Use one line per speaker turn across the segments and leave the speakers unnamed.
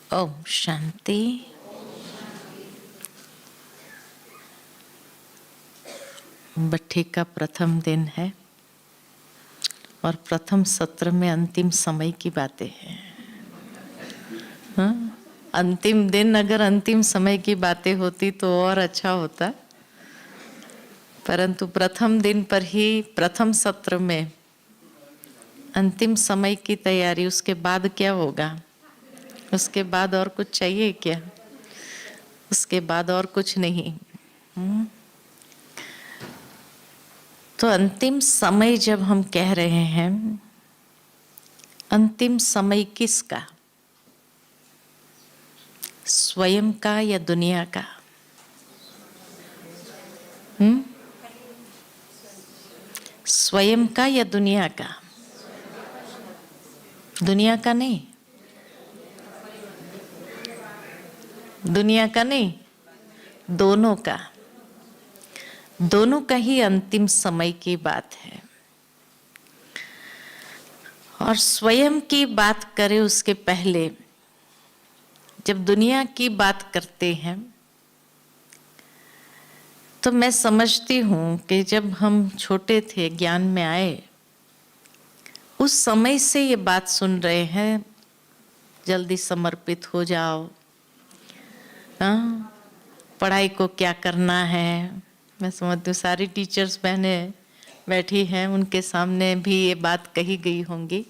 ओम शांति। बट्ठी का प्रथम दिन है और प्रथम सत्र में अंतिम समय की बातें हैं। हाँ? अंतिम दिन अगर अंतिम समय की बातें होती तो और अच्छा होता, परंतु प्रथम दिन पर ही प्रथम सत्र में अंतिम समय की तैयारी। उसके बाद क्या होगा? उसके बाद और कुछ चाहिए क्या? उसके बाद और कुछ नहीं। तो अंतिम समय जब हम कह रहे हैं, अंतिम समय किसका? स्वयं का या दुनिया का? स्वयं का या दुनिया का? दुनिया का नहीं, दुनिया का नहीं, दोनों का। दोनों का ही अंतिम समय की बात है। और स्वयं की बात करें उसके पहले, जब दुनिया की बात करते हैं तो मैं समझती हूँ कि जब हम छोटे थे, ज्ञान में आए, उस समय से ये बात सुन रहे हैं, जल्दी समर्पित हो जाओ, हाँ, पढ़ाई को क्या करना है। मैं समझती हूँ सारी टीचर्स बहनें बैठी हैं, उनके सामने भी ये बात कही गई होंगी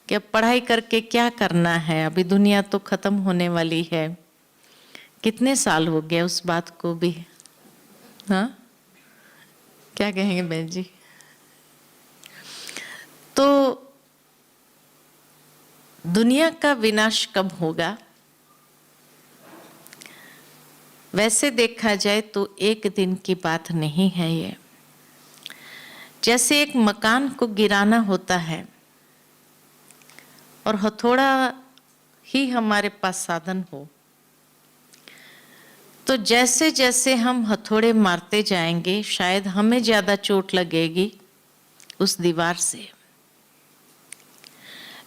कि अब पढ़ाई करके क्या करना है, अभी दुनिया तो खत्म होने वाली है। कितने साल हो गए उस बात को भी? हाँ, क्या कहेंगे बहन जी? तो दुनिया का विनाश कब होगा? वैसे देखा जाए तो एक दिन की बात नहीं है ये। जैसे एक मकान को गिराना होता है और हथौड़ा ही हमारे पास साधन हो, तो जैसे जैसे हम हथौड़े मारते जाएंगे शायद हमें ज्यादा चोट लगेगी उस दीवार से,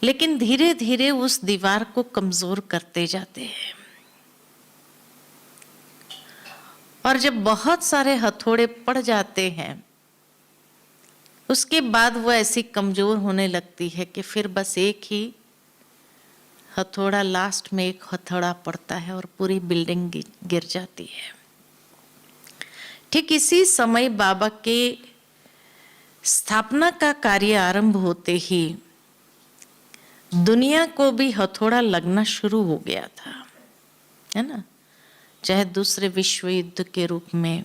लेकिन धीरे धीरे उस दीवार को कमजोर करते जाते हैं। और जब बहुत सारे हथौड़े पड़ जाते हैं उसके बाद वो ऐसी कमजोर होने लगती है कि फिर बस एक ही हथौड़ा, लास्ट में एक हथौड़ा पड़ता है और पूरी बिल्डिंग गिर जाती है। ठीक इसी समय बाबा के स्थापना का कार्य आरंभ होते ही दुनिया को भी हथौड़ा लगना शुरू हो गया था, है ना? चाहे दूसरे विश्व युद्ध के रूप में,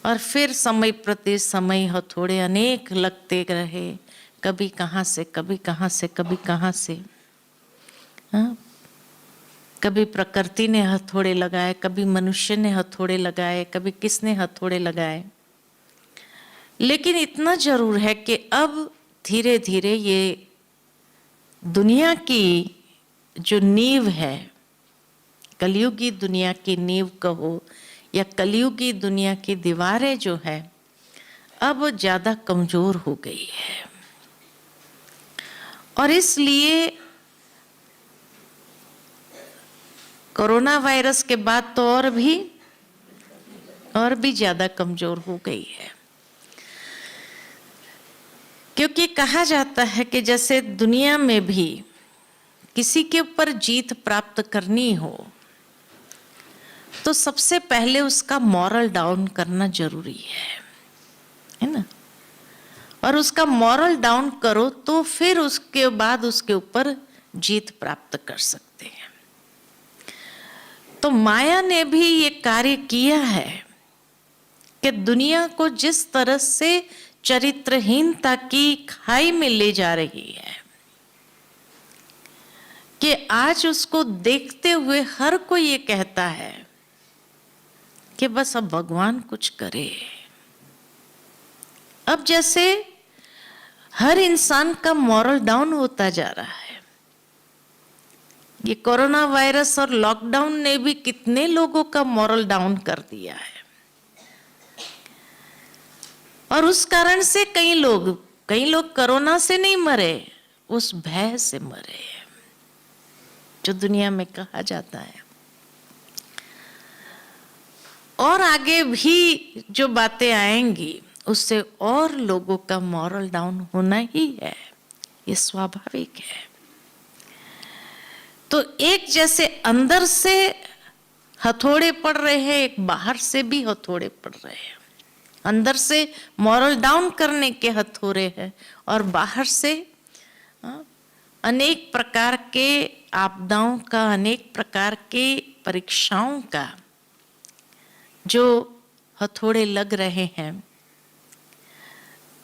और फिर समय प्रति समय हथौड़े अनेक लगते रहे, कभी कहाँ से, कभी कहाँ से, कभी कहाँ से। हाँ? कभी प्रकृति ने हथौड़े लगाए, कभी मनुष्य ने हथौड़े लगाए, कभी किसने हथौड़े लगाए। लेकिन इतना जरूर है कि अब धीरे धीरे ये दुनिया की जो नींव है, कलयुगी दुनिया की नींव कहो या कलयुगी दुनिया की दीवारें जो है, अब ज्यादा कमजोर हो गई है। और इसलिए कोरोना वायरस के बाद तो और भी ज्यादा कमजोर हो गई है। क्योंकि कहा जाता है कि जैसे दुनिया में भी किसी के ऊपर जीत प्राप्त करनी हो तो सबसे पहले उसका मॉरल डाउन करना जरूरी है ना? और उसका मॉरल डाउन करो तो फिर उसके बाद उसके ऊपर जीत प्राप्त कर सकते हैं। तो माया ने भी ये कार्य किया है कि दुनिया को जिस तरह से चरित्रहीनता की खाई में ले जा रही है कि आज उसको देखते हुए हर कोई ये कहता है कि बस अब भगवान कुछ करे। अब जैसे हर इंसान का मॉरल डाउन होता जा रहा है। ये कोरोना वायरस और लॉकडाउन ने भी कितने लोगों का मॉरल डाउन कर दिया है। और उस कारण से कई लोग कोरोना से नहीं मरे, उस भय से मरे। जो दुनिया में कहा जाता है। और आगे भी जो बातें आएंगी उससे और लोगों का मॉरल डाउन होना ही है, ये स्वाभाविक है। तो एक जैसे अंदर से हथौड़े पड़ रहे हैं, एक बाहर से भी हथौड़े पड़ रहे हैं। अंदर से मॉरल डाउन करने के हथौड़े हैं और बाहर से अनेक प्रकार के आपदाओं का, अनेक प्रकार के परीक्षाओं का जो हथौड़े लग रहे हैं।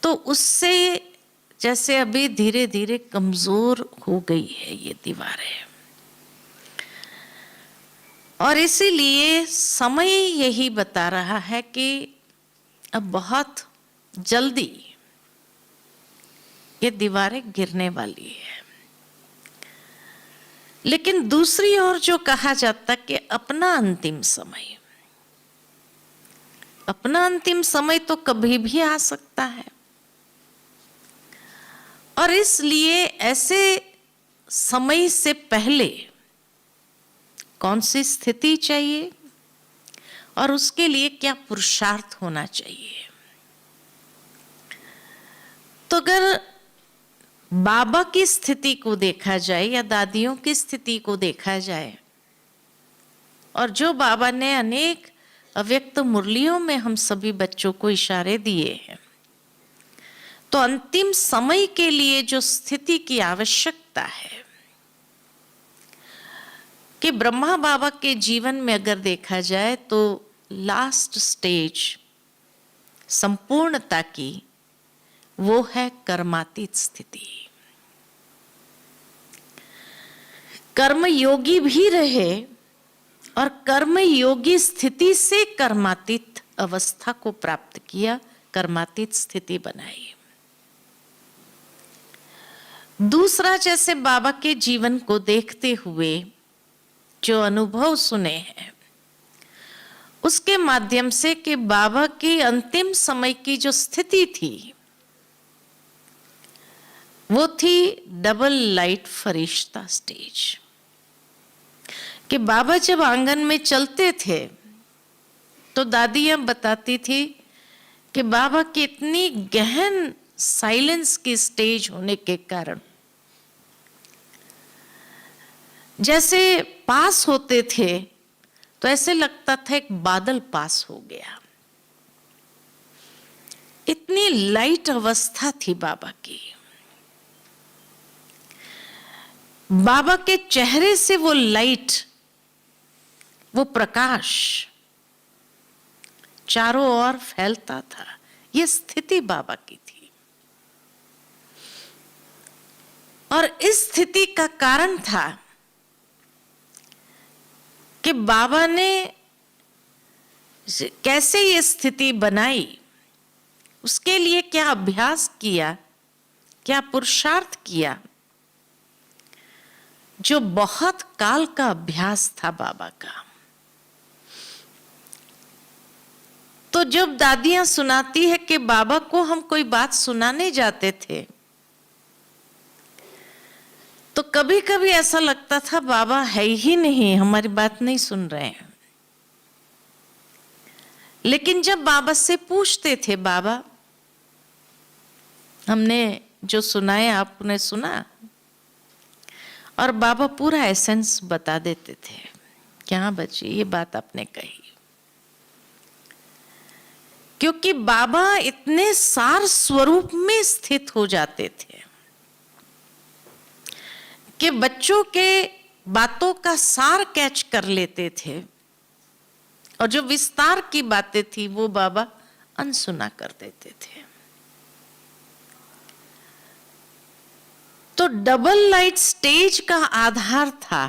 तो उससे जैसे अभी धीरे धीरे कमजोर हो गई है ये दीवारें, और इसीलिए समय यही बता रहा है कि अब बहुत जल्दी ये दीवारें गिरने वाली है। लेकिन दूसरी ओर जो कहा जाता कि अपना अंतिम समय, अपना अंतिम समय तो कभी भी आ सकता है, और इसलिए ऐसे समय से पहले कौन सी स्थिति चाहिए और उसके लिए क्या पुरुषार्थ होना चाहिए। तो अगर बाबा की स्थिति को देखा जाए या दादियों की स्थिति को देखा जाए, और जो बाबा ने अनेक अव्यक्त मुरलियों में हम सभी बच्चों को इशारे दिए हैं, तो अंतिम समय के लिए जो स्थिति की आवश्यकता है कि ब्रह्मा बाबा के जीवन में अगर देखा जाए तो लास्ट स्टेज संपूर्णता की वो है कर्मातीत स्थिति। कर्म योगी भी रहे और कर्म योगी स्थिति से कर्मातीत अवस्था को प्राप्त किया, कर्मातीत स्थिति बनाई। दूसरा, जैसे बाबा के जीवन को देखते हुए जो अनुभव सुने हैं उसके माध्यम से कि बाबा की अंतिम समय की जो स्थिति थी वो थी डबल लाइट फरिश्ता स्टेज। कि बाबा जब आंगन में चलते थे तो दादियां बताती थी कि बाबा की इतनी गहन साइलेंस की स्टेज होने के कारण जैसे पास होते थे तो ऐसे लगता था एक बादल पास हो गया। इतनी लाइट अवस्था थी बाबा की। बाबा के चेहरे से वो लाइट, वो प्रकाश चारों ओर फैलता था। ये स्थिति बाबा की थी, और इस स्थिति का कारण था कि बाबा ने कैसे ये स्थिति बनाई, उसके लिए क्या अभ्यास किया, क्या पुरुषार्थ किया, जो बहुत काल का अभ्यास था बाबा का। तो जब दादियां सुनाती है कि बाबा को हम कोई बात सुनाने जाते थे तो कभी कभी ऐसा लगता था बाबा है ही नहीं, हमारी बात नहीं सुन रहे हैं। लेकिन जब बाबा से पूछते थे, बाबा हमने जो सुनाया आपने सुना, और बाबा पूरा एसेंस बता देते थे कि हाँ बच्चे ये बात आपने कही। क्योंकि बाबा इतने सार स्वरूप में स्थित हो जाते थे कि बच्चों के बातों का सार कैच कर लेते थे, और जो विस्तार की बातें थी वो बाबा अनसुना कर देते थे। तो डबल लाइट स्टेज का आधार था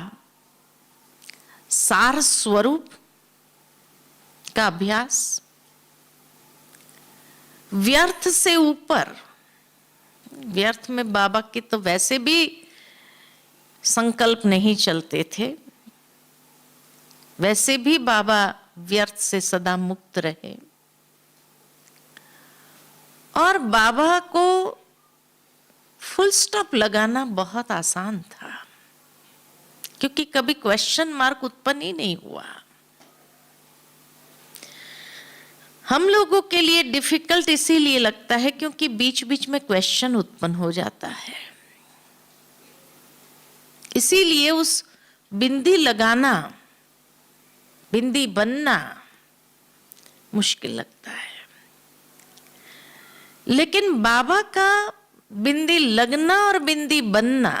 सार स्वरूप का अभ्यास, व्यर्थ से ऊपर। व्यर्थ में बाबा के तो वैसे भी संकल्प नहीं चलते थे, वैसे भी बाबा व्यर्थ से सदा मुक्त रहे, और बाबा को फुल स्टॉप लगाना बहुत आसान था क्योंकि कभी क्वेश्चन मार्क उत्पन्न ही नहीं हुआ। हम लोगों के लिए डिफिकल्ट इसीलिए लगता है क्योंकि बीच बीच में क्वेश्चन उत्पन्न हो जाता है। इसीलिए उस बिंदी लगाना, बिंदी बनना मुश्किल लगता है। लेकिन बाबा का बिंदी लगना और बिंदी बनना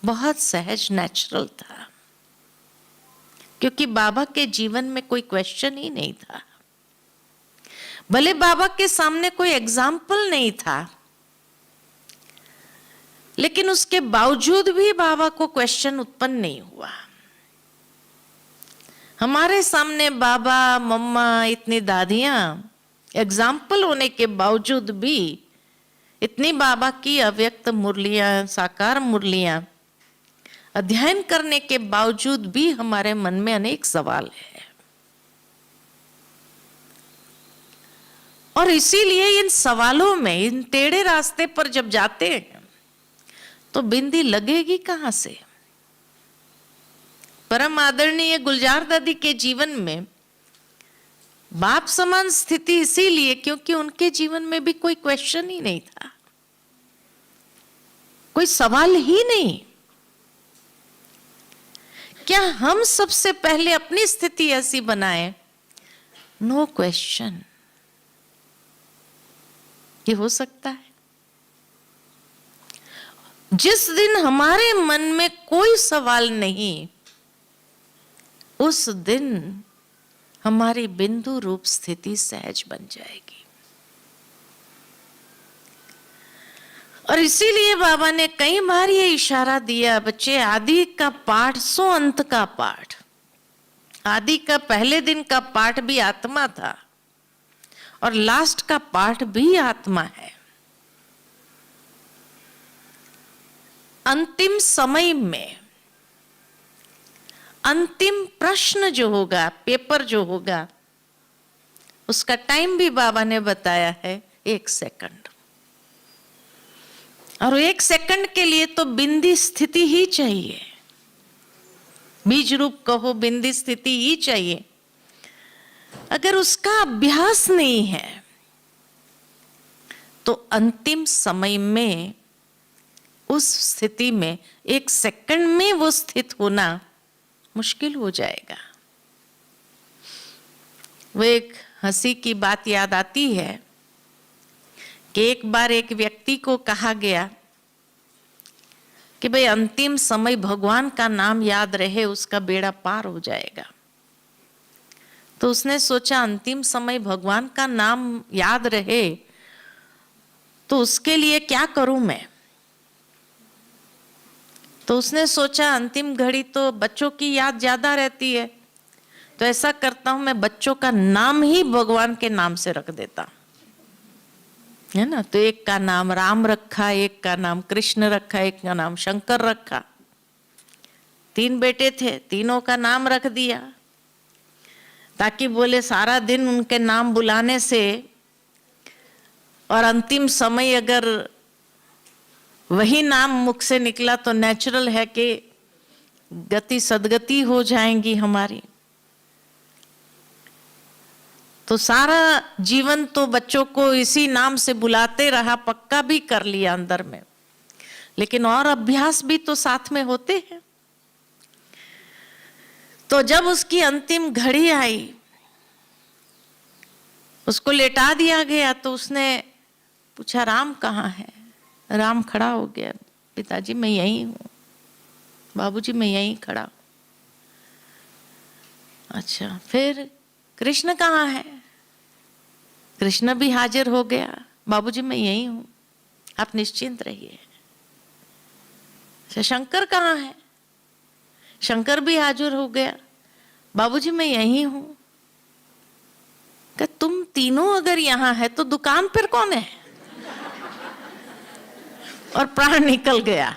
बहुत सहज, नेचुरल था, क्योंकि बाबा के जीवन में कोई क्वेश्चन ही नहीं था। भले बाबा के सामने कोई एग्जाम्पल नहीं था, लेकिन उसके बावजूद भी बाबा को क्वेश्चन उत्पन्न नहीं हुआ। हमारे सामने बाबा, मम्मा, इतनी दादियां एग्जाम्पल होने के बावजूद भी, इतनी बाबा की अव्यक्त मुरलियां, साकार मुरलियां अध्ययन करने के बावजूद भी हमारे मन में अनेक सवाल है। और इसीलिए इन सवालों में, इन टेढ़े रास्ते पर जब जाते हैं तो बिंदी लगेगी कहां से। परम आदरणीय गुलजार दादी के जीवन में बाप समान स्थिति इसीलिए क्योंकि उनके जीवन में भी कोई क्वेश्चन ही नहीं था, कोई सवाल ही नहीं। क्या हम सबसे पहले अपनी स्थिति ऐसी बनाएं, नो क्वेश्चन? ये हो सकता है? जिस दिन हमारे मन में कोई सवाल नहीं, उस दिन हमारी बिंदु रूप स्थिति सहज बन जाएगी। और इसीलिए बाबा ने कई बार ये इशारा दिया, बच्चे आदि का पाठ सो अंत का पाठ। आदि का पहले दिन का पाठ भी आत्मा था और लास्ट का पाठ भी आत्मा है। अंतिम समय में अंतिम प्रश्न जो होगा, पेपर जो होगा, उसका टाइम भी बाबा ने बताया है 1 सेकंड। और 1 सेकंड के लिए तो बिंदी स्थिति ही चाहिए, बीज रूप कहो, बिंदी स्थिति ही चाहिए। अगर उसका अभ्यास नहीं है तो अंतिम समय में, उस स्थिति में 1 सेकंड में वो स्थित होना मुश्किल हो जाएगा। वो एक हंसी की बात याद आती है कि एक बार एक व्यक्ति को कहा गया कि भाई अंतिम समय भगवान का नाम याद रहे, उसका बेड़ा पार हो जाएगा। तो उसने सोचा अंतिम समय भगवान का नाम याद रहे तो उसके लिए क्या करूं मैं। तो उसने सोचा अंतिम घड़ी तो बच्चों की याद ज्यादा रहती है, तो ऐसा करता हूं मैं बच्चों का नाम ही भगवान के नाम से रख देता, है ना। तो एक का नाम राम रखा, एक का नाम कृष्ण रखा, एक का नाम शंकर रखा। 3 बेटे थे, तीनों का नाम रख दिया, ताकि बोले सारा दिन उनके नाम बुलाने से और अंतिम समय अगर वही नाम मुख से निकला तो नेचुरल है कि गति सदगति हो जाएंगी हमारी। तो सारा जीवन तो बच्चों को इसी नाम से बुलाते रहा, पक्का भी कर लिया अंदर में, लेकिन और अभ्यास भी तो साथ में होते हैं। तो जब उसकी अंतिम घड़ी आई, उसको लेटा दिया गया, तो उसने पूछा राम कहाँ है। राम खड़ा हो गया, पिताजी मैं यहीं हूं, बाबूजी मैं यहीं खड़ा हूं। अच्छा, फिर कृष्ण कहाँ है। कृष्ण भी हाजिर हो गया, बाबूजी मैं यहीं हूं, आप निश्चिंत रहिए। अच्छा, शंकर कहाँ है। शंकर भी हाजिर हो गया, बाबूजी मैं यहीं हूं। कि तुम तीनों अगर यहां है तो दुकान पर कौन है। और प्राण निकल गया।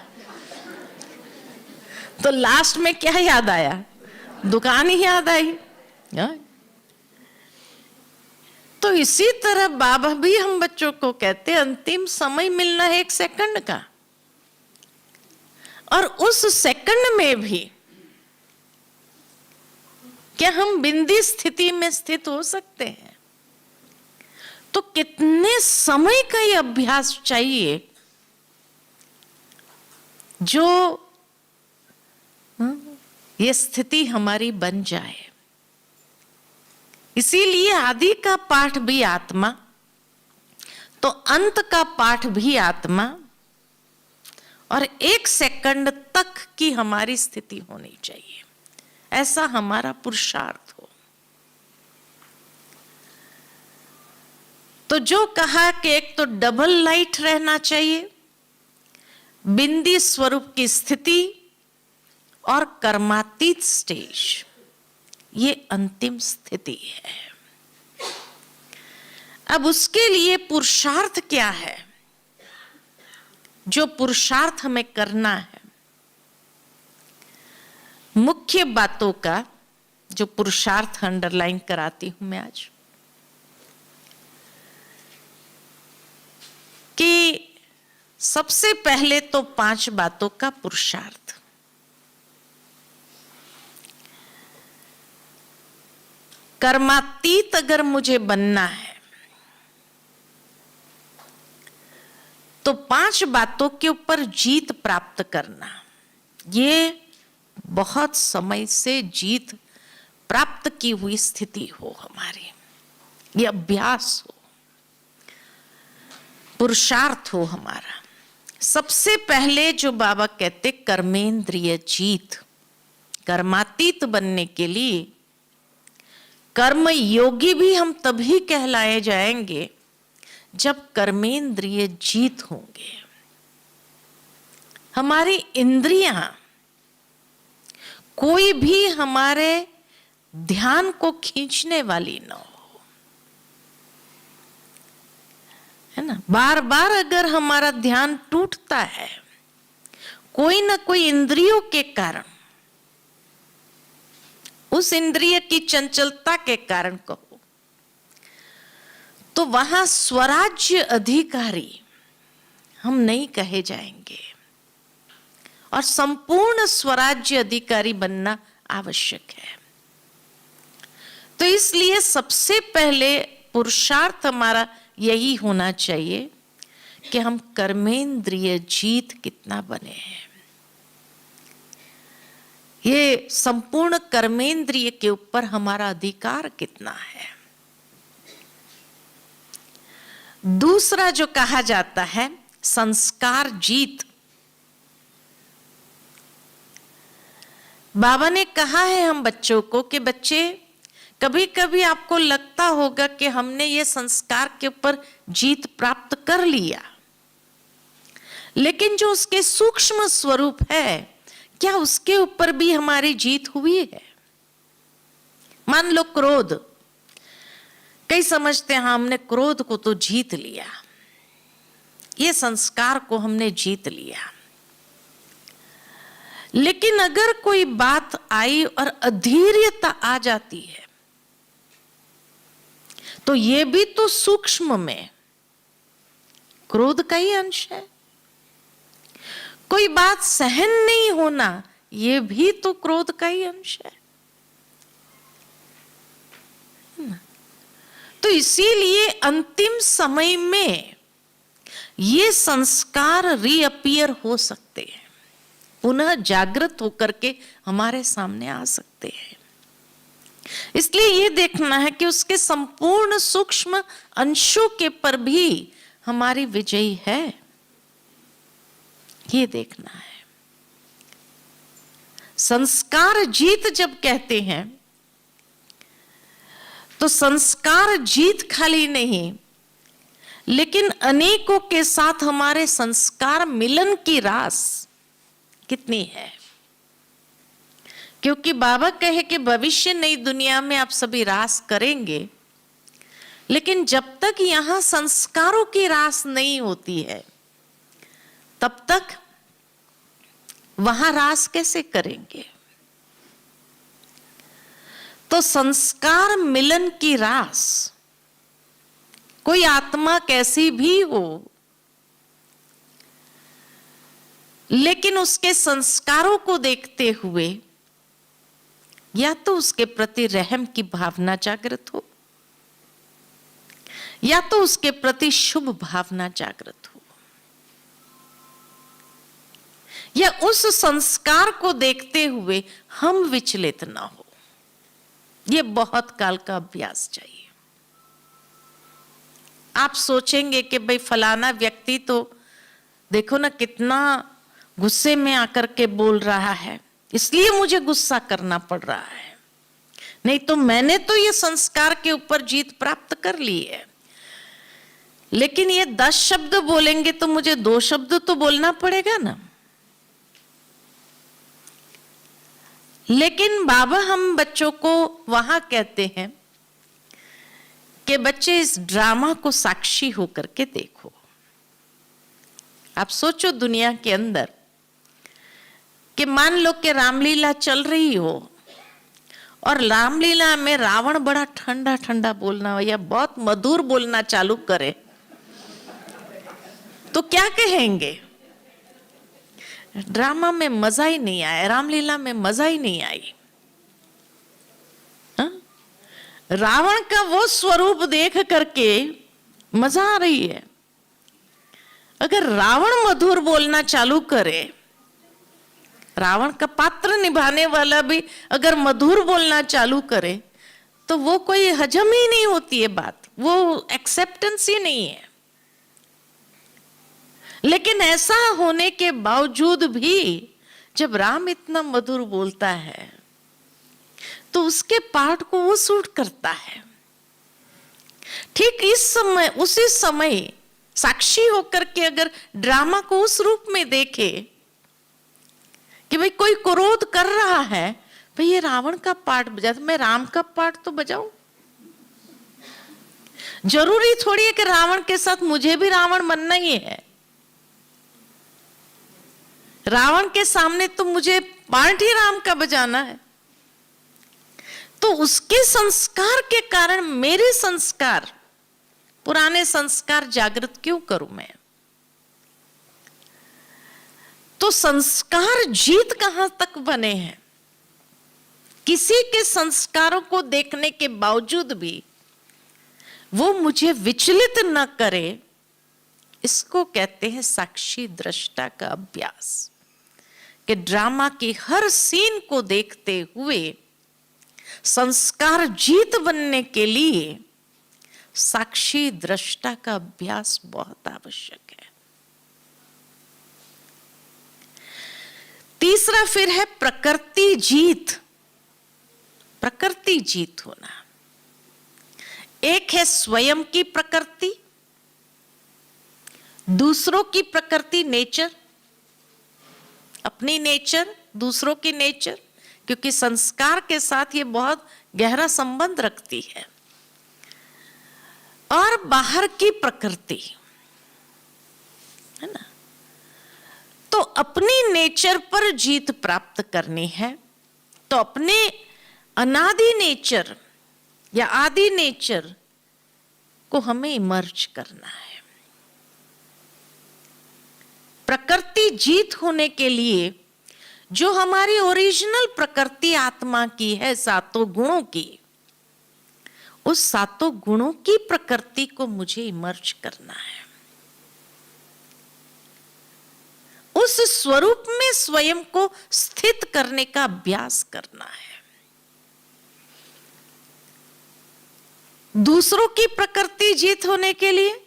तो लास्ट में क्या याद आया, दुकान ही याद आई। तो इसी तरह बाबा भी हम बच्चों को कहते अंतिम समय मिलना है 1 सेकंड का, और उस सेकंड में भी क्या हम बिंदी स्थिति में स्थित हो सकते हैं? तो कितने समय का ये अभ्यास चाहिए जो ये स्थिति हमारी बन जाए। इसीलिए आदि का पाठ भी आत्मा, तो अंत का पाठ भी आत्मा, और 1 सेकंड तक की हमारी स्थिति होनी चाहिए। ऐसा हमारा पुरुषार्थ हो। तो जो कहा कि एक तो डबल लाइट रहना चाहिए, बिंदी स्वरूप की स्थिति और कर्मातीत स्टेज, ये अंतिम स्थिति है। अब उसके लिए पुरुषार्थ क्या है? जो पुरुषार्थ हमें करना है, मुख्य बातों का जो पुरुषार्थ अंडरलाइन कराती हूं मैं आज, कि सबसे पहले तो 5 बातों का पुरुषार्थ। कर्मातीत अगर मुझे बनना है तो 5 बातों के ऊपर जीत प्राप्त करना, ये बहुत समय से जीत प्राप्त की हुई स्थिति हो हमारी, ये अभ्यास हो, पुरुषार्थ हो हमारा। सबसे पहले जो बाबा कहते कर्मेंद्रिय जीत, कर्मातीत बनने के लिए कर्म योगी भी हम तभी कहलाए जाएंगे जब कर्मेंद्रिय जीत होंगे। हमारी इंद्रियां कोई भी हमारे ध्यान को खींचने वाली न हो, है ना। बार बार अगर हमारा ध्यान टूटता है कोई ना कोई इंद्रियों के कारण, उस इंद्रिय की चंचलता के कारण कहो, तो वहां स्वराज्य अधिकारी हम नहीं कहे जाएंगे, और संपूर्ण स्वराज्य अधिकारी बनना आवश्यक है। तो इसलिए सबसे पहले पुरुषार्थ हमारा यही होना चाहिए कि हम कर्मेंद्रिय जीत कितना बने हैं। ये संपूर्ण कर्मेंद्रिय के ऊपर हमारा अधिकार कितना है। दूसरा जो कहा जाता है संस्कार जीत, बाबा ने कहा है हम बच्चों को कि बच्चे, कभी कभी आपको लगता होगा कि हमने ये संस्कार के ऊपर जीत प्राप्त कर लिया, लेकिन जो उसके सूक्ष्म स्वरूप है, क्या उसके ऊपर भी हमारी जीत हुई है? मान लो क्रोध, कई समझते हैं हमने क्रोध को तो जीत लिया, ये संस्कार को हमने जीत लिया, लेकिन अगर कोई बात आई और अधीर्यता आ जाती है तो ये भी तो सूक्ष्म में क्रोध का ही अंश है। कोई बात सहन नहीं होना, ये भी तो क्रोध का ही अंश है। तो इसीलिए अंतिम समय में ये संस्कार रीअपियर हो सकते हैं, पुनः जागृत होकर के हमारे सामने आ सकते हैं। इसलिए ये देखना है कि उसके संपूर्ण सूक्ष्म अंशों के पर भी हमारी विजयी है, ये देखना है। संस्कार जीत जब कहते हैं तो संस्कार जीत खाली नहीं, लेकिन अनेकों के साथ हमारे संस्कार मिलन की रास कितनी है। क्योंकि बाबा कहे कि भविष्य नई दुनिया में आप सभी रास करेंगे, लेकिन जब तक यहां संस्कारों की रास नहीं होती है तब तक वहां रास कैसे करेंगे। तो संस्कार मिलन की रास, कोई आत्मा कैसी भी हो, लेकिन उसके संस्कारों को देखते हुए या तो उसके प्रति रहम की भावना जागृत हो, या तो उसके प्रति शुभ भावना जागृत हो, या उस संस्कार को देखते हुए हम विचलित ना हो। यह बहुत काल का अभ्यास चाहिए। आप सोचेंगे कि भाई फलाना व्यक्ति तो देखो ना कितना गुस्से में आकर के बोल रहा है, इसलिए मुझे गुस्सा करना पड़ रहा है। नहीं तो मैंने तो ये संस्कार के ऊपर जीत प्राप्त कर ली है, लेकिन ये 10 शब्द बोलेंगे तो मुझे 2 शब्द तो बोलना पड़ेगा ना। लेकिन बाबा हम बच्चों को वहां कहते हैं कि बच्चे इस ड्रामा को साक्षी होकर के देखो। आप सोचो दुनिया के अंदर कि मान लो कि रामलीला चल रही हो और रामलीला में रावण बड़ा ठंडा ठंडा बोलना या बहुत मधुर बोलना चालू करे तो क्या कहेंगे? ड्रामा में मजा ही नहीं आया, रामलीला में मजा ही नहीं आई। रावण का वो स्वरूप देख करके मजा आ रही है। अगर रावण मधुर बोलना चालू करे, रावण का पात्र निभाने वाला भी अगर मधुर बोलना चालू करे, तो वो कोई हजम ही नहीं होती है बात, वो एक्सेप्टेंस ही नहीं है। लेकिन ऐसा होने के बावजूद भी जब राम इतना मधुर बोलता है तो उसके पार्ट को वो सूट करता है। ठीक इस समय, उसी समय साक्षी होकर के अगर ड्रामा को उस रूप में देखे कि भाई कोई क्रोध कर रहा है, भाई ये रावण का पार्ट बजा, मैं राम का पार्ट तो बजाऊं। जरूरी थोड़ी है कि रावण के साथ मुझे भी रावण बनना ही है। रावण के सामने तो मुझे पार्ट ही राम का बजाना है। तो उसके संस्कार के कारण मेरे संस्कार, पुराने संस्कार जागृत क्यों करूं मैं? तो संस्कार जीत कहां तक बने हैं? किसी के संस्कारों को देखने के बावजूद भी वो मुझे विचलित न करे, इसको कहते हैं साक्षी दृष्टा का अभ्यास। कि ड्रामा की हर सीन को देखते हुए संस्कार जीत बनने के लिए साक्षी दृष्टा का अभ्यास बहुत आवश्यक है। तीसरा फिर है प्रकृति जीत। प्रकृति जीत होना। एक है स्वयं की प्रकृति, दूसरों की प्रकृति नेचर, अपनी नेचर, दूसरों की नेचर, क्योंकि संस्कार के साथ ये बहुत गहरा संबंध रखती है। और बाहर की प्रकृति है ना। तो अपनी नेचर पर जीत प्राप्त करनी है तो अपने अनादि नेचर या आदि नेचर को हमें इमर्ज करना है। प्रकृति जीत होने के लिए जो हमारी ओरिजिनल प्रकृति आत्मा की है, 7 गुणों की, उस 7 गुणों की प्रकृति को मुझे इमर्ज करना है। उस स्वरूप में स्वयं को स्थित करने का अभ्यास करना है। दूसरों की प्रकृति जीत होने के लिए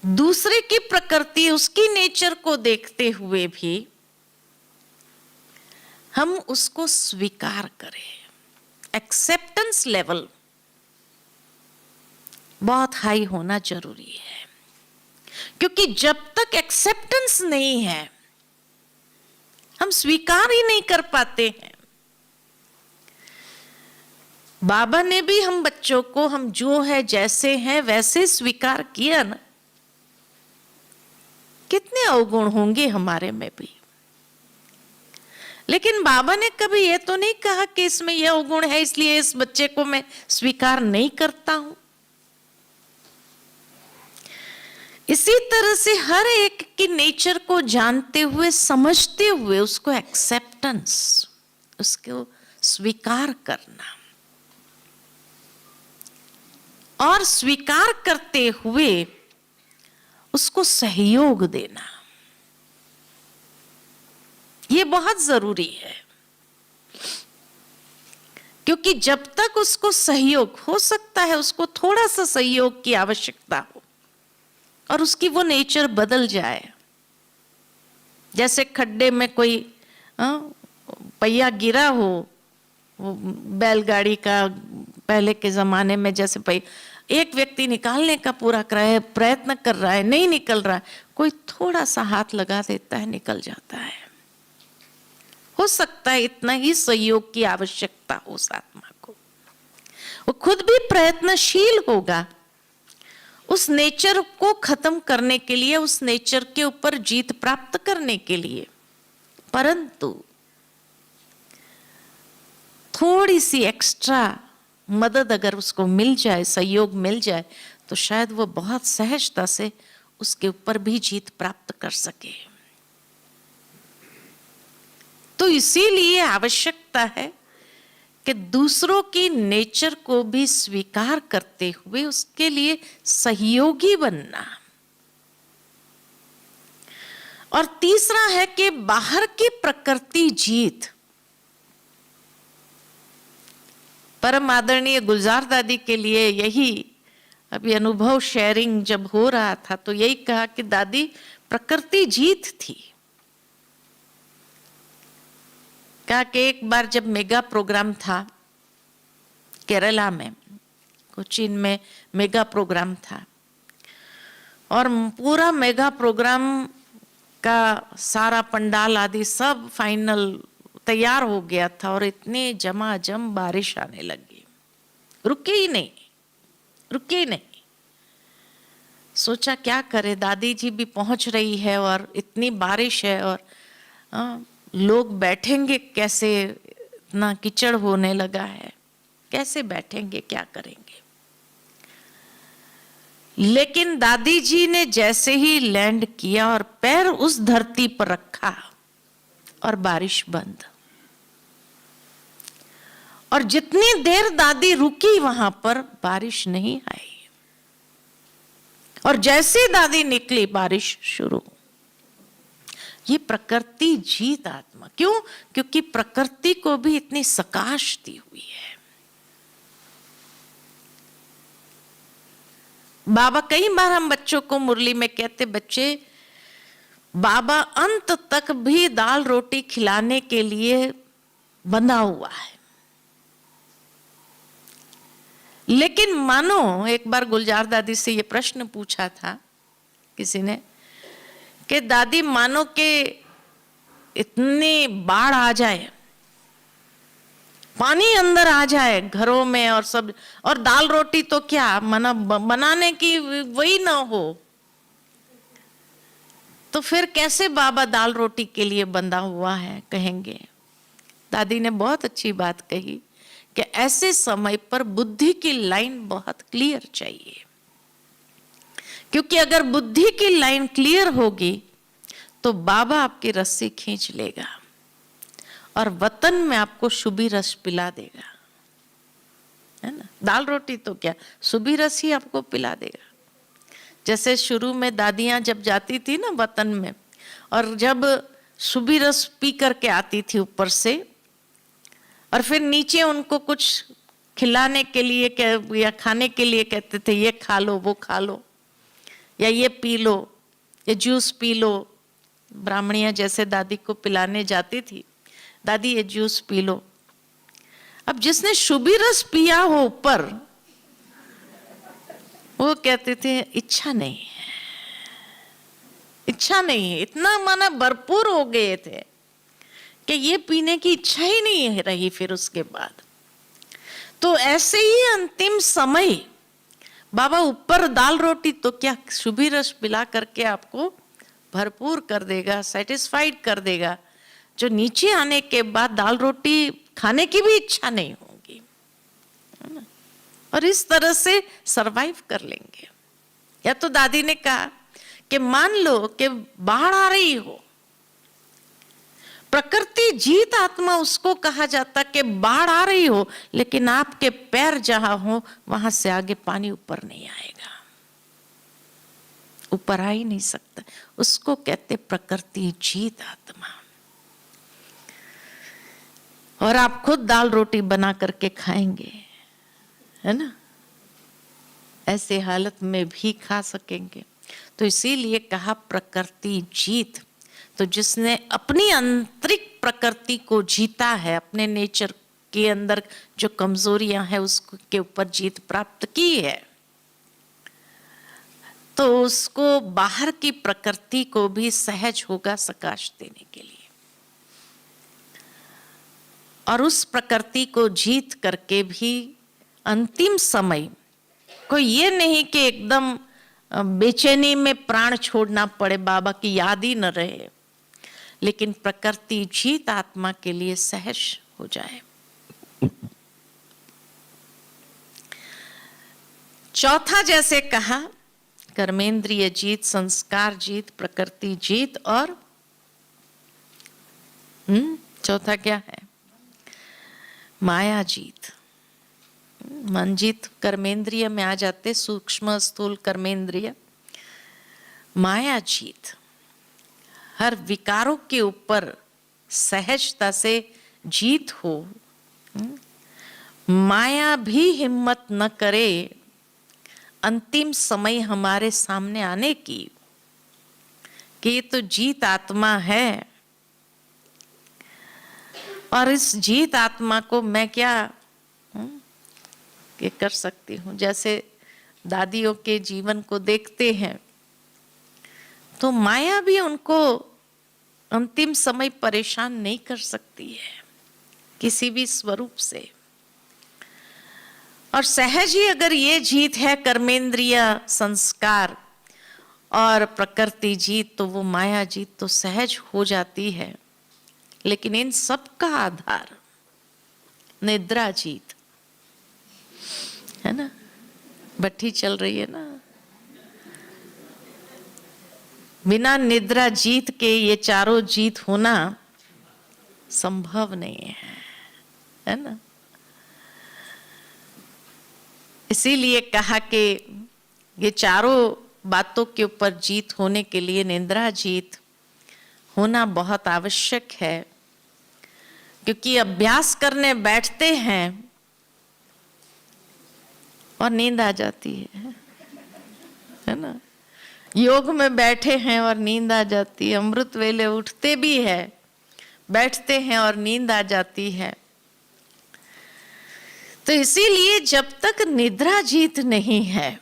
दूसरे की प्रकृति, उसकी नेचर को देखते हुए भी हम उसको स्वीकार करें। एक्सेप्टेंस लेवल बहुत हाई होना जरूरी है, क्योंकि जब तक एक्सेप्टेंस नहीं है हम स्वीकार ही नहीं कर पाते हैं। बाबा ने भी हम बच्चों को हम जो है जैसे हैं वैसे स्वीकार किया ना। कितने अवगुण होंगे हमारे में भी, लेकिन बाबा ने कभी ये तो नहीं कहा कि इसमें यह अवगुण है इसलिए इस बच्चे को मैं स्वीकार नहीं करता हूं। इसी तरह से हर एक की नेचर को जानते हुए, समझते हुए उसको एक्सेप्टेंस, उसको स्वीकार करना, और स्वीकार करते हुए उसको सहयोग देना, ये बहुत जरूरी है। क्योंकि जब तक उसको सहयोग, हो सकता है उसको थोड़ा सा सहयोग की आवश्यकता हो और उसकी वो नेचर बदल जाए। जैसे खड्डे में कोई पहिया गिरा हो, वो बैलगाड़ी का, पहले के जमाने में जैसे एक व्यक्ति निकालने का पूरा प्रयत्न कर रहा है, नहीं निकल रहा है, कोई थोड़ा सा हाथ लगा देता है, निकल जाता है। हो सकता है इतना ही सहयोग की आवश्यकता हो उस आत्मा को, वो खुद भी प्रयत्नशील होगा उस नेचर को खत्म करने के लिए, उस नेचर के ऊपर जीत प्राप्त करने के लिए। परंतु थोड़ी सी एक्स्ट्रा मदद अगर उसको मिल जाए, सहयोग मिल जाए, तो शायद वो बहुत सहजता से उसके ऊपर भी जीत प्राप्त कर सके। तो इसीलिए आवश्यकता है कि दूसरों की नेचर को भी स्वीकार करते हुए उसके लिए सहयोगी बनना। और तीसरा है कि बाहर की प्रकृति जीत। परम आदरणीय गुलजार दादी के लिए यही अभी अनुभव शेयरिंग जब हो रहा था, तो यही कहा कि दादी प्रकृति जीत थी। कहा कि एक बार जब मेगा प्रोग्राम था केरला में, कोचीन में मेगा प्रोग्राम था, और पूरा मेगा प्रोग्राम का सारा पंडाल आदि सब फाइनल तैयार हो गया था, और इतनी झमाझम बारिश आने लगी, रुके ही नहीं, रुके ही नहीं। सोचा क्या करे, दादी जी भी पहुंच रही है और इतनी बारिश है, और लोग बैठेंगे कैसे, इतना कीचड़ होने लगा है, कैसे बैठेंगे, क्या करेंगे। लेकिन दादी जी ने जैसे ही लैंड किया और पैर उस धरती पर रखा, और बारिश बंद। और जितनी देर दादी रुकी वहां पर बारिश नहीं आई, और जैसे दादी निकली बारिश शुरू। ये प्रकृति जीत आत्मा। क्यों? क्योंकि प्रकृति को भी इतनी सकाश दी हुई है। बाबा, कई बार हम बच्चों को मुरली में कहते, बच्चे बाबा अंत तक भी दाल रोटी खिलाने के लिए बंधा हुआ है। लेकिन मानो, एक बार गुलजार दादी से ये प्रश्न पूछा था किसी ने कि दादी मानो कि इतनी बाढ़ आ जाए, पानी अंदर आ जाए घरों में और सब, और दाल रोटी तो क्या मना बनाने की वही ना हो, तो फिर कैसे बाबा दाल रोटी के लिए बंधा हुआ है कहेंगे। दादी ने बहुत अच्छी बात कही कि ऐसे समय पर बुद्धि की लाइन बहुत क्लियर चाहिए, क्योंकि अगर बुद्धि की लाइन क्लियर होगी तो बाबा आपकी रस्सी खींच लेगा और वतन में आपको शुभी रस पिला देगा, है ना। दाल रोटी तो क्या, शुभी रस ही आपको पिला देगा। जैसे शुरू में दादियां जब जाती थी ना वतन में, और जब शुभी रस पी करके आती थी ऊपर से, और फिर नीचे उनको कुछ खिलाने के लिए या खाने के लिए कहते थे, ये खा लो, वो खा लो, या ये पी लो, ये जूस पी लो। ब्राह्मणियां जैसे दादी को पिलाने जाती थी, दादी ये जूस पी लो। अब जिसने शुभी रस पिया हो ऊपर, वो कहते थे इच्छा नहीं है, इच्छा नहीं है, इतना माना भरपूर हो गए थे कि ये पीने की इच्छा ही नहीं रही फिर उसके बाद। तो ऐसे ही अंतिम समय बाबा ऊपर दाल रोटी तो क्या, शुभी रस पिला करके आपको भरपूर कर देगा, सेटिस्फाइड कर देगा, जो नीचे आने के बाद दाल रोटी खाने की भी इच्छा नहीं होगी, है ना। और इस तरह से सरवाइव कर लेंगे। या तो दादी ने कहा कि मान लो कि बाढ़ आ रही हो, प्रकृति जीत आत्मा उसको कहा जाता कि बाढ़ आ रही हो, लेकिन आपके पैर जहां हो वहां से आगे पानी ऊपर नहीं आएगा, ऊपर आ ही नहीं सकता, उसको कहते प्रकृति जीत आत्मा। और आप खुद दाल रोटी बना करके खाएंगे, है ना, ऐसे हालत में भी खा सकेंगे। तो इसीलिए कहा प्रकृति जीत। तो जिसने अपनी आंतरिक प्रकृति को जीता है, अपने नेचर के अंदर जो कमजोरियां हैं उसके ऊपर जीत प्राप्त की है, तो उसको बाहर की प्रकृति को भी सहज होगा सकाश देने के लिए। और उस प्रकृति को जीत करके भी अंतिम समय कोई ये नहीं कि एकदम बेचैनी में प्राण छोड़ना पड़े, बाबा की याद ही न रहे, लेकिन प्रकृति जीत आत्मा के लिए सहज हो जाए। चौथा जैसे कहा कर्मेंद्रिय जीत, संस्कार जीत, प्रकृति जीत, और चौथा क्या है? माया जीत। मन जीत कर्मेंद्रिय में आ जाते, सूक्ष्म स्थूल कर्मेंद्रिय। माया जीत, हर विकारों के ऊपर सहजता से जीत हो, माया भी हिम्मत न करे अंतिम समय हमारे सामने आने की कि ये तो जीत आत्मा है और इस जीत आत्मा को मैं क्या ये कर सकती हूँ। जैसे दादियों के जीवन को देखते हैं तो माया भी उनको अंतिम समय परेशान नहीं कर सकती है किसी भी स्वरूप से। और सहज ही अगर ये जीत है कर्मेंद्रिय, संस्कार और प्रकृति जीत, तो वो माया जीत तो सहज हो जाती है। लेकिन इन सब का आधार निद्रा जीत है ना, भट्ठी चल रही है ना, बिना निद्रा जीत के ये चारों जीत होना संभव नहीं है ना। इसीलिए कहा कि ये चारों बातों के ऊपर जीत होने के लिए निद्रा जीत होना बहुत आवश्यक है, क्योंकि अभ्यास करने बैठते हैं और नींद आ जाती है ना। योग में बैठे हैं और नींद आ जाती है, अमृत वेले उठते भी है, बैठते हैं और नींद आ जाती है। तो इसीलिए जब तक निद्रा जीत नहीं है,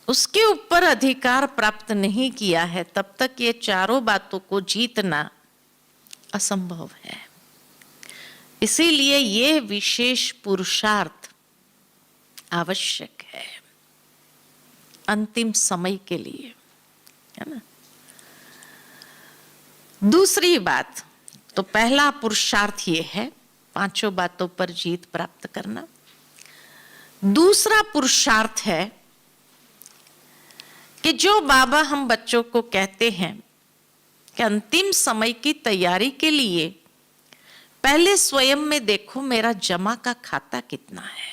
उसके ऊपर अधिकार प्राप्त नहीं किया है, तब तक ये चारों बातों को जीतना असंभव है। इसीलिए ये विशेष पुरुषार्थ आवश्यक है अंतिम समय के लिए, है ना। दूसरी बात, तो पहला पुरुषार्थ ये है पांचों बातों पर जीत प्राप्त करना। दूसरा पुरुषार्थ है कि जो बाबा हम बच्चों को कहते हैं कि अंतिम समय की तैयारी के लिए पहले स्वयं में देखो मेरा जमा का खाता कितना है।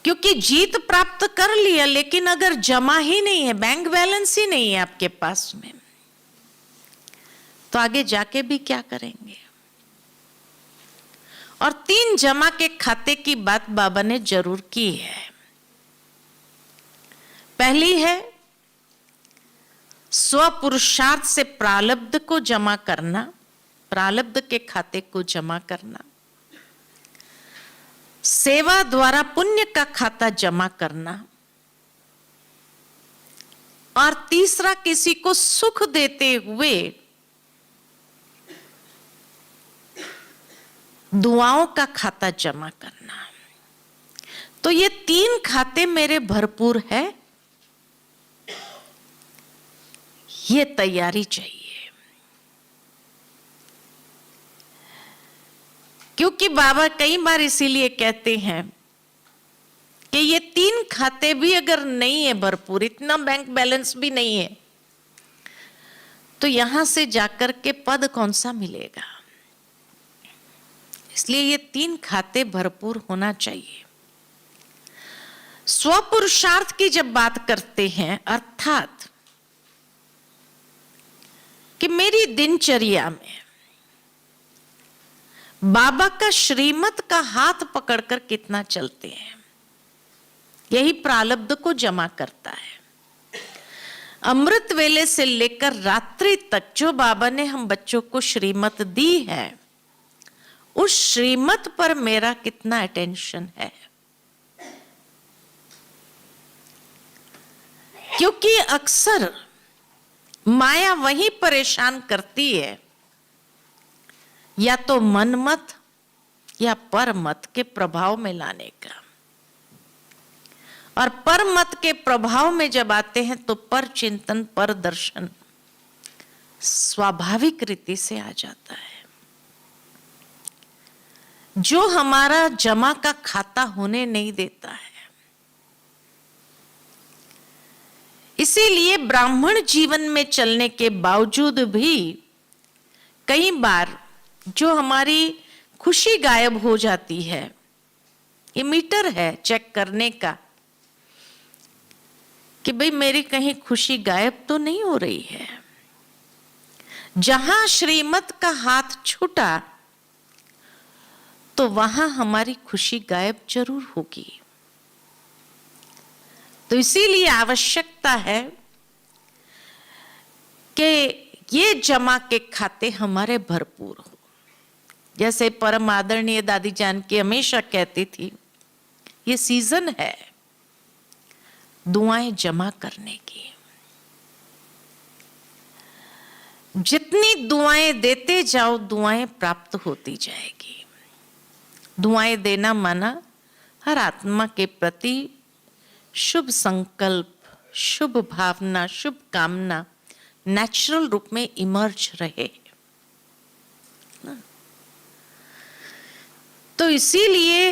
क्योंकि जीत प्राप्त कर लिया, लेकिन अगर जमा ही नहीं है, बैंक बैलेंस ही नहीं है आपके पास में, तो आगे जाके भी क्या करेंगे। और 3 जमा के खाते की बात बाबा ने जरूर की है। पहली है स्वपुरुषार्थ से प्रारब्ध को जमा करना, प्रारब्ध के खाते को जमा करना। सेवा द्वारा पुण्य का खाता जमा करना। और तीसरा किसी को सुख देते हुए दुआओं का खाता जमा करना। तो ये 3 खाते मेरे भरपूर है, ये तैयारी चाहिए। क्योंकि बाबा कई बार इसीलिए कहते हैं कि ये 3 खाते भी अगर नहीं है भरपूर, इतना बैंक बैलेंस भी नहीं है, तो यहां से जाकर के पद कौन सा मिलेगा। इसलिए ये 3 खाते भरपूर होना चाहिए। स्वपुरुषार्थ की जब बात करते हैं, अर्थात कि मेरी दिनचर्या में बाबा का श्रीमत का हाथ पकड़कर कितना चलते हैं, यही प्रारब्ध को जमा करता है। अमृत वेले से लेकर रात्रि तक जो बाबा ने हम बच्चों को श्रीमत दी है, उस श्रीमत पर मेरा कितना अटेंशन है। क्योंकि अक्सर माया वही परेशान करती है, या तो मन मत या पर मत के प्रभाव में लाने का। और पर मत के प्रभाव में जब आते हैं तो पर चिंतन, पर दर्शन स्वाभाविक रीति से आ जाता है। जो हमारा जमा का खाता होने नहीं देता है। इसीलिए ब्राह्मण जीवन में चलने के बावजूद भी कई बार जो हमारी खुशी गायब हो जाती है, ये मीटर है चेक करने का कि भाई मेरी कहीं खुशी गायब तो नहीं हो रही है। जहां श्रीमत का हाथ छूटा तो वहां हमारी खुशी गायब जरूर होगी। तो इसीलिए आवश्यकता है कि ये जमा के खाते हमारे भरपूर हो। जैसे परम आदरणीय दादी जान की हमेशा कहती थी, ये सीजन है दुआएं जमा करने की। जितनी दुआएं देते जाओ, दुआएं प्राप्त होती जाएगी। दुआएं देना माना हर आत्मा के प्रति शुभ संकल्प, शुभ भावना, शुभ कामना नेचुरल रूप में इमर्ज रहे। तो इसीलिए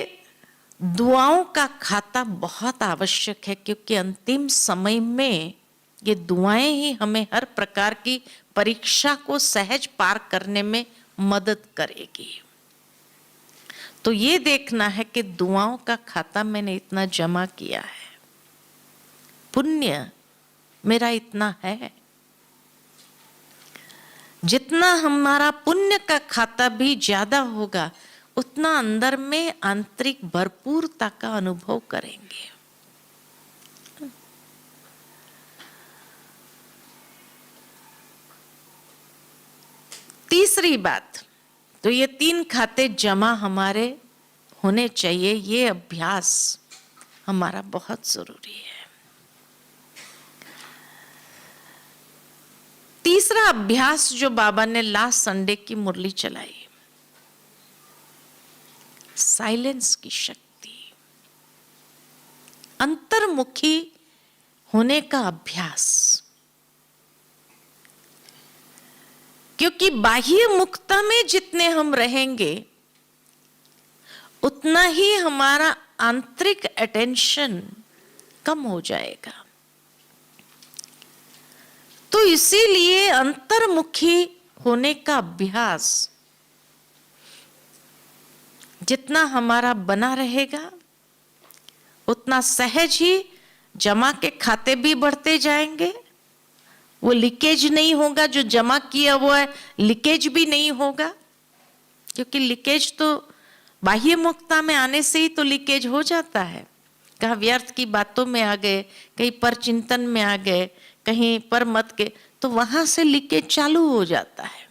दुआओं का खाता बहुत आवश्यक है, क्योंकि अंतिम समय में ये दुआएं ही हमें हर प्रकार की परीक्षा को सहज पार करने में मदद करेगी। तो ये देखना है कि दुआओं का खाता मैंने इतना जमा किया है, पुण्य मेरा इतना है। जितना हमारा पुण्य का खाता भी ज्यादा होगा, उतना अंदर में आंतरिक भरपूरता का अनुभव करेंगे। तीसरी बात, तो ये 3 खाते जमा हमारे होने चाहिए। ये अभ्यास हमारा बहुत जरूरी है। तीसरा अभ्यास जो बाबा ने लास्ट संडे की मुरली चलाई, साइलेंस की शक्ति, अंतर्मुखी होने का अभ्यास। क्योंकि बाह्य मुक्ता में जितने हम रहेंगे, उतना ही हमारा आंतरिक अटेंशन कम हो जाएगा। तो इसीलिए अंतर्मुखी होने का अभ्यास जितना हमारा बना रहेगा, उतना सहज ही जमा के खाते भी बढ़ते जाएंगे। वो लीकेज नहीं होगा, जो जमा किया हुआ है लीकेज भी नहीं होगा। क्योंकि लीकेज तो बाह्य मुक्ता में आने से ही तो लीकेज हो जाता है। कहीं व्यर्थ की बातों में आ गए, कहीं पर चिंतन में आ गए, कहीं पर मत के, तो वहां से लीकेज चालू हो जाता है।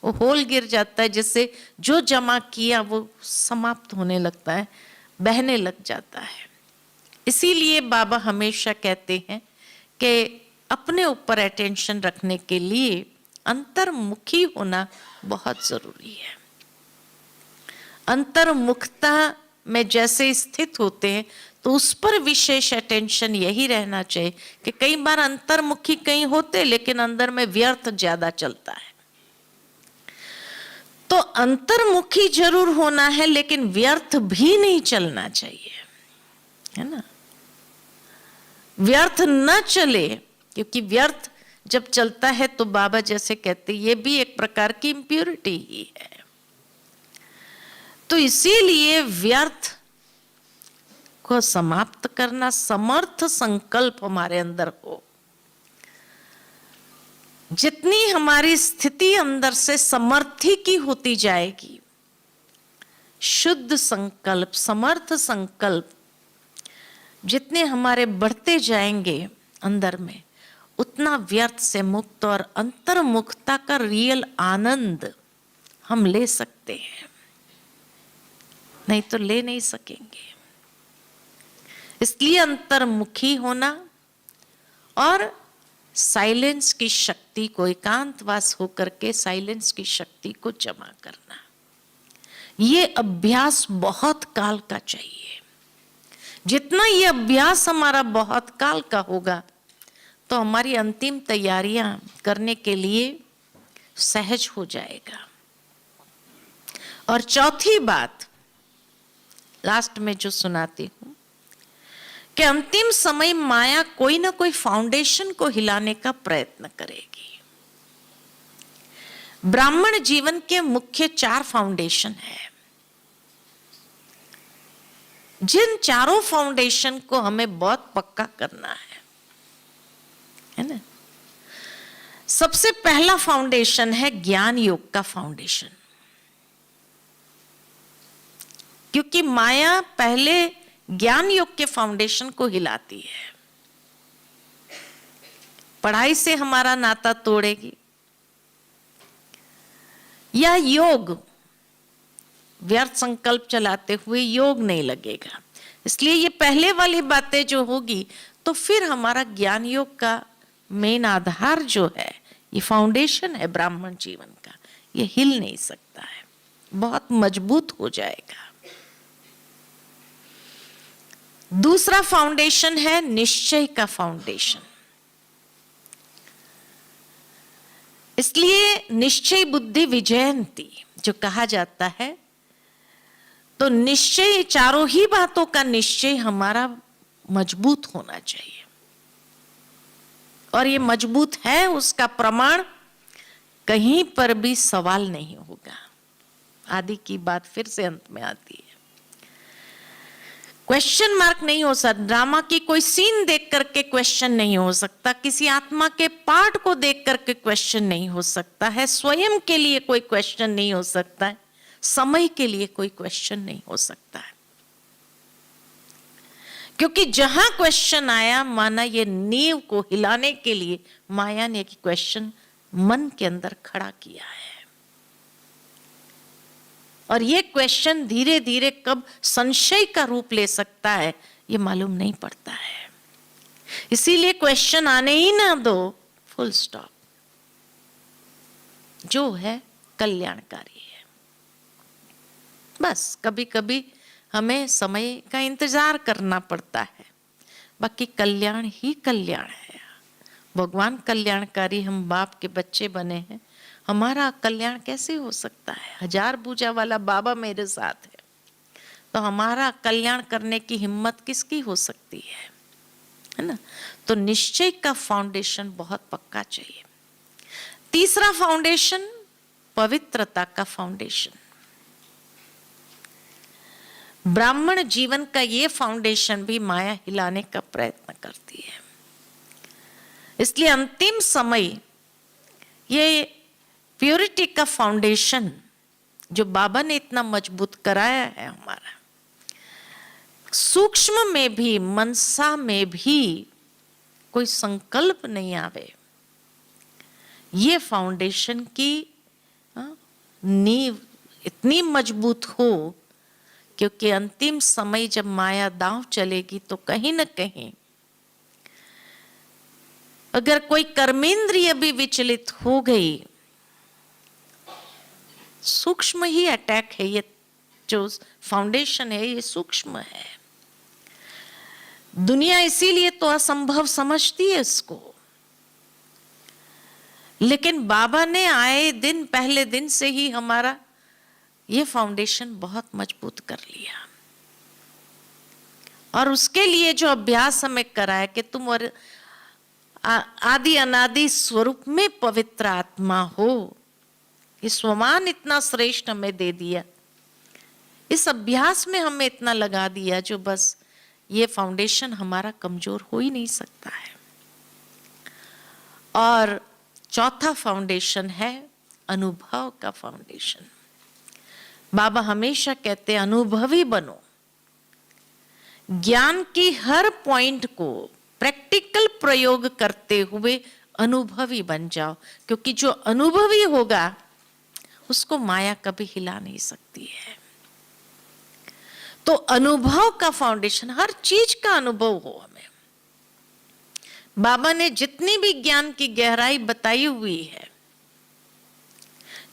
वो होल गिर जाता है, जिससे जो जमा किया वो समाप्त होने लगता है, बहने लग जाता है। इसीलिए बाबा हमेशा कहते हैं कि अपने ऊपर अटेंशन रखने के लिए अंतर्मुखी होना बहुत जरूरी है। अंतर्मुखता में जैसे स्थित होते हैं, तो उस पर विशेष अटेंशन यही रहना चाहिए कि कई बार अंतर्मुखी कहीं होते, लेकिन अंदर में व्यर्थ ज्यादा चलता है। तो अंतर्मुखी जरूर होना है, लेकिन व्यर्थ भी नहीं चलना चाहिए, है ना, व्यर्थ न चले, क्योंकि व्यर्थ जब चलता है तो बाबा जैसे कहते ये भी एक प्रकार की इम्प्योरिटी ही है। तो इसीलिए व्यर्थ को समाप्त करना, समर्थ संकल्प हमारे अंदर हो। जितनी हमारी स्थिति अंदर से समर्थी की होती जाएगी, शुद्ध संकल्प, समर्थ संकल्प जितने हमारे बढ़ते जाएंगे अंदर में, उतना व्यर्थ से मुक्त और अंतर्मुखता का रियल आनंद हम ले सकते हैं, नहीं तो ले नहीं सकेंगे। इसलिए अंतर्मुखी होना और साइलेंस की शक्ति को, एकांतवास होकर के साइलेंस की शक्ति को जमा करना, ये अभ्यास बहुत काल का चाहिए। जितना ये अभ्यास हमारा बहुत काल का होगा तो हमारी अंतिम तैयारियां करने के लिए सहज हो जाएगा। और चौथी बात लास्ट में जो सुनाती हूं कि अंतिम समय माया कोई ना कोई फाउंडेशन को हिलाने का प्रयत्न करेगी। ब्राह्मण जीवन के मुख्य 4 फाउंडेशन है। जिन चारों फाउंडेशन को हमें बहुत पक्का करना है ना। सबसे पहला फाउंडेशन है ज्ञान योग का फाउंडेशन, क्योंकि माया पहले ज्ञान योग के फाउंडेशन को हिलाती है। पढ़ाई से हमारा नाता तोड़ेगी या योग, व्यर्थ संकल्प चलाते हुए योग नहीं लगेगा। इसलिए ये पहले वाली बातें जो होगी तो फिर हमारा ज्ञान योग का मेन आधार जो है, ये फाउंडेशन है ब्राह्मण जीवन का, ये हिल नहीं सकता है, बहुत मजबूत हो जाएगा। दूसरा फाउंडेशन है निश्चय का फाउंडेशन। इसलिए निश्चय बुद्धि विजयंती जो कहा जाता है, तो निश्चय, चारों ही बातों का निश्चय हमारा मजबूत होना चाहिए। और ये मजबूत है उसका प्रमाण कहीं पर भी सवाल नहीं होगा। आदि की बात फिर से अंत में आती है, क्वेश्चन मार्क नहीं हो सकता। ड्रामा की कोई सीन देख करके क्वेश्चन नहीं हो सकता, किसी आत्मा के पार्ट को देख करके क्वेश्चन नहीं हो सकता है, स्वयं के लिए कोई क्वेश्चन नहीं हो सकता है, समय के लिए कोई क्वेश्चन नहीं हो सकता है। क्योंकि जहां क्वेश्चन आया, माना ये नींव को हिलाने के लिए माया ने एक क्वेश्चन मन के अंदर खड़ा किया है। और ये क्वेश्चन धीरे धीरे कब संशय का रूप ले सकता है ये मालूम नहीं पड़ता है। इसीलिए क्वेश्चन आने ही ना दो, फुल स्टॉप। जो है कल्याणकारी है। बस कभी कभी हमें समय का इंतजार करना पड़ता है, बाकी कल्याण ही कल्याण है। भगवान कल्याणकारी, हम बाप के बच्चे बने हैं, हमारा कल्याण कैसे हो सकता है? 1000 भुजा वाला बाबा मेरे साथ है, तो हमारा कल्याण करने की हिम्मत किसकी हो सकती है ना। तो निश्चय का फाउंडेशन बहुत पक्का चाहिए। तीसरा फाउंडेशन पवित्रता का फाउंडेशन। ब्राह्मण जीवन का ये फाउंडेशन भी माया हिलाने का प्रयत्न करती है। इसलिए अंतिम समय ये प्योरिटी का फाउंडेशन जो बाबा ने इतना मजबूत कराया है हमारा, सूक्ष्म में भी, मनसा में भी कोई संकल्प नहीं आवे, ये फाउंडेशन की नींव इतनी मजबूत हो, क्योंकि अंतिम समय जब माया दांव चलेगी तो कहीं ना कहीं अगर कोई कर्मेंद्रिय भी विचलित हो गई, सूक्ष्म ही अटैक है ये, जो फाउंडेशन है ये सूक्ष्म है। दुनिया इसीलिए तो असंभव समझती है इसको, लेकिन बाबा ने आए दिन, पहले दिन से ही हमारा ये फाउंडेशन बहुत मजबूत कर लिया। और उसके लिए जो अभ्यास हमें कराया कि तुम और आदि अनादि स्वरूप में पवित्र आत्मा हो, ये स्वमान इतना श्रेष्ठ हमें दे दिया, इस अभ्यास में हमें इतना लगा दिया जो बस ये फाउंडेशन हमारा कमजोर हो ही नहीं सकता है। और चौथा फाउंडेशन है अनुभव का फाउंडेशन। बाबा हमेशा कहते हैं अनुभवी बनो, ज्ञान की हर पॉइंट को प्रैक्टिकल प्रयोग करते हुए अनुभवी बन जाओ, क्योंकि जो अनुभवी होगा उसको माया कभी हिला नहीं सकती है। तो अनुभव का फाउंडेशन, हर चीज का अनुभव हो हमें। बाबा ने जितनी भी ज्ञान की गहराई बताई हुई है,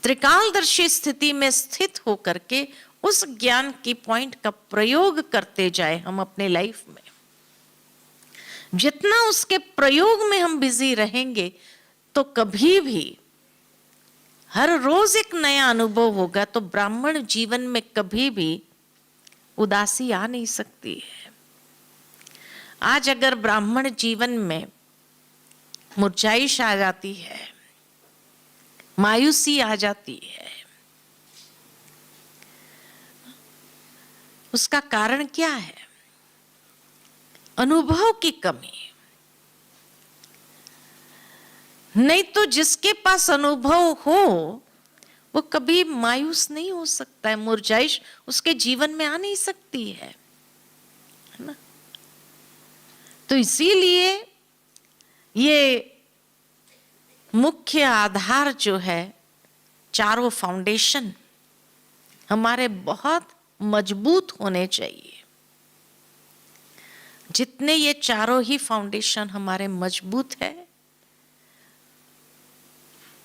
त्रिकालदर्शी स्थिति में स्थित होकर के उस ज्ञान की पॉइंट का प्रयोग करते जाए हम अपने लाइफ में। जितना उसके प्रयोग में हम बिजी रहेंगे तो कभी भी हर रोज एक नया अनुभव होगा। तो ब्राह्मण जीवन में कभी भी उदासी आ नहीं सकती है। आज अगर ब्राह्मण जीवन में मुरझाइश आ जाती है, मायूसी आ जाती है, उसका कारण क्या है? अनुभव की कमी। नहीं तो जिसके पास अनुभव हो वो कभी मायूस नहीं हो सकता है, मुरझाइश उसके जीवन में आ नहीं सकती है ना। तो इसीलिए ये मुख्य आधार जो है, चारों फाउंडेशन हमारे बहुत मजबूत होने चाहिए। जितने ये चारों ही फाउंडेशन हमारे मजबूत है,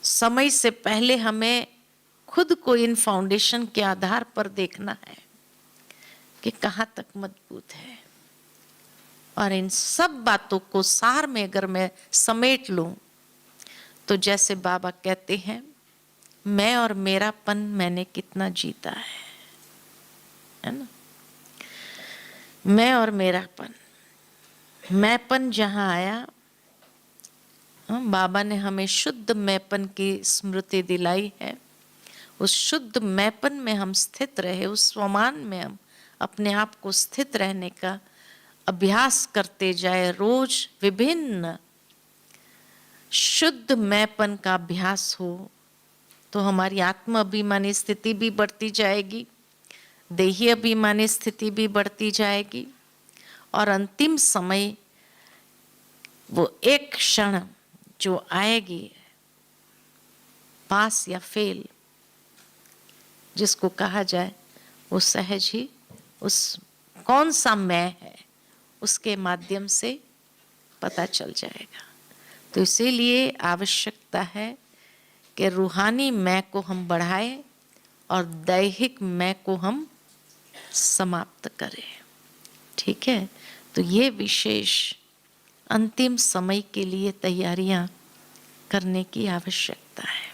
समय से पहले हमें खुद को इन फाउंडेशन के आधार पर देखना है कि कहां तक मजबूत है। और इन सब बातों को सार में अगर मैं समेट लूं तो जैसे बाबा कहते हैं, मैं और मेरापन मैंने कितना जीता है ना। मैं और मेरापन, मैंपन जहां आया, बाबा ने हमें शुद्ध मैंपन की स्मृति दिलाई है। उस शुद्ध मैंपन में हम स्थित रहे, उस स्वमान में हम अपने आप को स्थित रहने का अभ्यास करते जाए। रोज विभिन्न शुद्ध मैंपन का अभ्यास हो तो हमारी आत्म अभिमानी स्थिति भी बढ़ती जाएगी, देही अभिमानी स्थिति भी बढ़ती जाएगी। और अंतिम समय वो एक क्षण जो आएगी, पास या फेल जिसको कहा जाए, वो सहज ही उस कौन सा मैं है उसके माध्यम से पता चल जाएगा। तो इसीलिए आवश्यकता है कि रूहानी मैं को हम बढ़ाएं और दैहिक मैं को हम समाप्त करें। ठीक है, तो ये विशेष अंतिम समय के लिए तैयारियां करने की आवश्यकता है।